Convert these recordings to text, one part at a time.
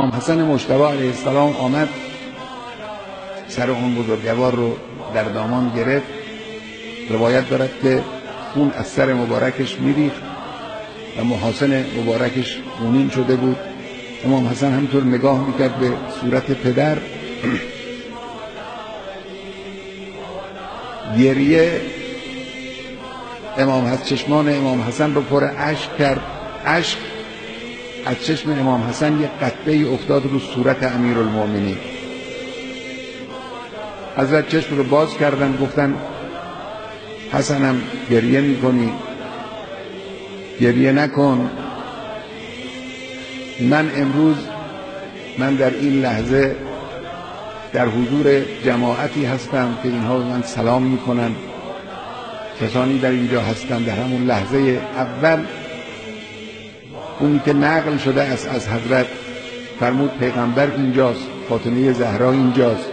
امام حسن مجتبی علیه السلام آمد سر اون بزرگوار رو در دامان گرفت. روایت دارد که خون از سر مبارکش میریخت و محاسن مبارکش خونین شده بود. امام حسن همطور نگاه میکرد به صورت پدر، گریه چشمان امام حسن رو پر اشک کرد. اشک از چشم امام حسن یک قطره افتاد رو صورت امیرالمؤمنین. حضرت چشم رو باز کردن، گفتن حسنم گریه میکنی؟ گریه نکن. من در این لحظه در حضور جماعتی هستم که اینها به من سلام میکنن. کسانی در اینجا هستن در همون لحظه اول اونی که نقل شده است از حضرت، فرمود پیغمبر اینجاست، فاطمه زهرا اینجاست.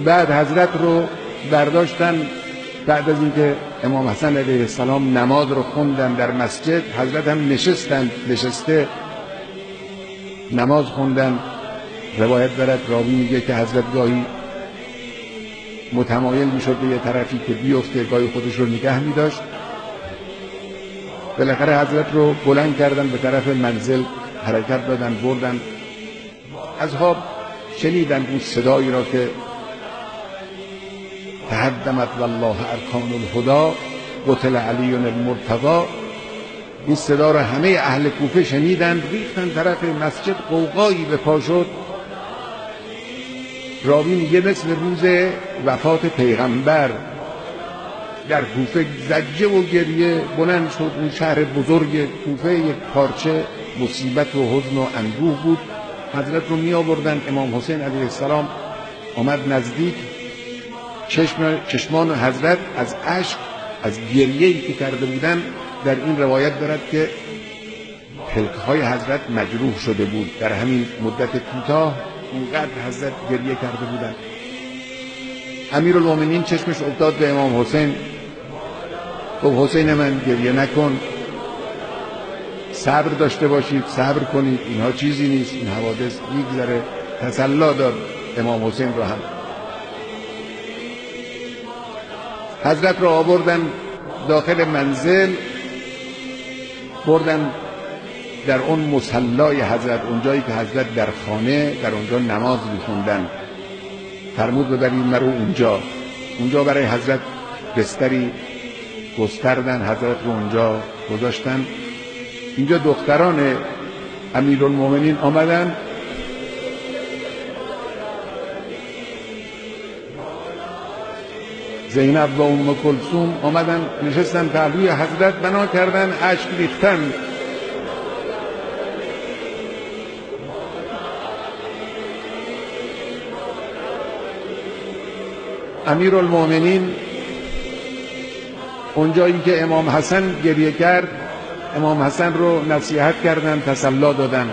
بعد حضرت رو برداشتن. بعد از اینکه امام حسن علیه السلام نماز رو خوندن در مسجد، حضرت هم نشسته نماز خوندن. روایت دارد، راوی میگه که حضرت گاهی متمایل میشد به یه طرفی که بیفته، گاهی خودش رو نگه میداشت. بالاخره حضرت رو بلند کردن، به طرف منزل حرکت دادن، بردن. اصحاب شنیدن اون صدایی را که تهدمت والله ارکان الهدی قتل علی المرتضی. این صدا را همه اهل کوفه شنیدن، ریختن طرف مسجد، غوغایی به پا شد. راوی میگه مثل روز وفات پیغمبر در کوفه زجه و گریه بلند شد. اون شهر بزرگ کوفه یک پارچه مصیبت و حزن و اندوه بود. حضرت رو می آوردن. امام حسین علیه السلام آمد نزدیک. چشمان حضرت از اشک، از گریه‌ای که کرده بودن، در این روایت دارد که پلک‌های حضرت مجروح شده بود. در همین مدت کوتاه اونقدر حضرت گریه کرده بودن. امیرالمؤمنین چشمش افتاد به امام حسین، گفت حسین من گریه نکن، صبر داشته باشید، صبر کنید، اینها چیزی نیست، این حوادث میگذره. تسلی داد امام حسین رو هم. حضرت را آوردن داخل منزل، بردن در اون مصلای حضرت، اونجایی که حضرت در خانه در اونجا نماز می‌خوندن. فرمود ببرید مرو اونجا برای حضرت بستری گستردن، حضرت رو اونجا گذاشتن. اینجا دختران امیرالمؤمنین آمدن، زینب و ام کلثوم آمدن نشستن پهلوی حضرت، بنا کردن، اشک ریختن. امیرالمؤمنین اونجایی که امام حسن گریه کرد، امام حسن رو نصیحت کردن، تسلی دادن.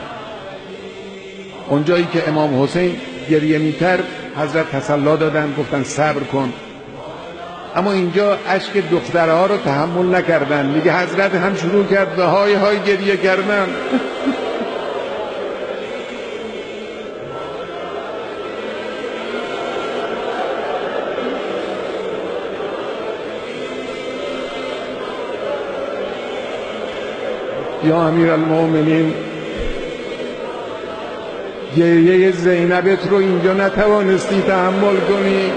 اونجایی که امام حسین گریه میکرد، حضرت تسلی دادن، گفتن صبر کن. اما اینجا اشک دخترها رو تحمل نکردن. میگه حضرت هم شروع کرد به های های گریه کردن. یا امیرالمؤمنین، گریه زینبت رو اینجا نتوانستی تحمل کنی.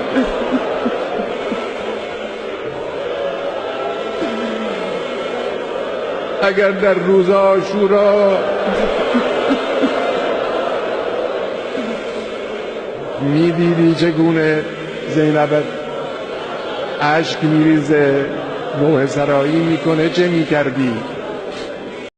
اگر در روز عاشورا میدیدی چگونه زینبت اشک میریزه، نوحه سرایی میکنه، چه میکردی؟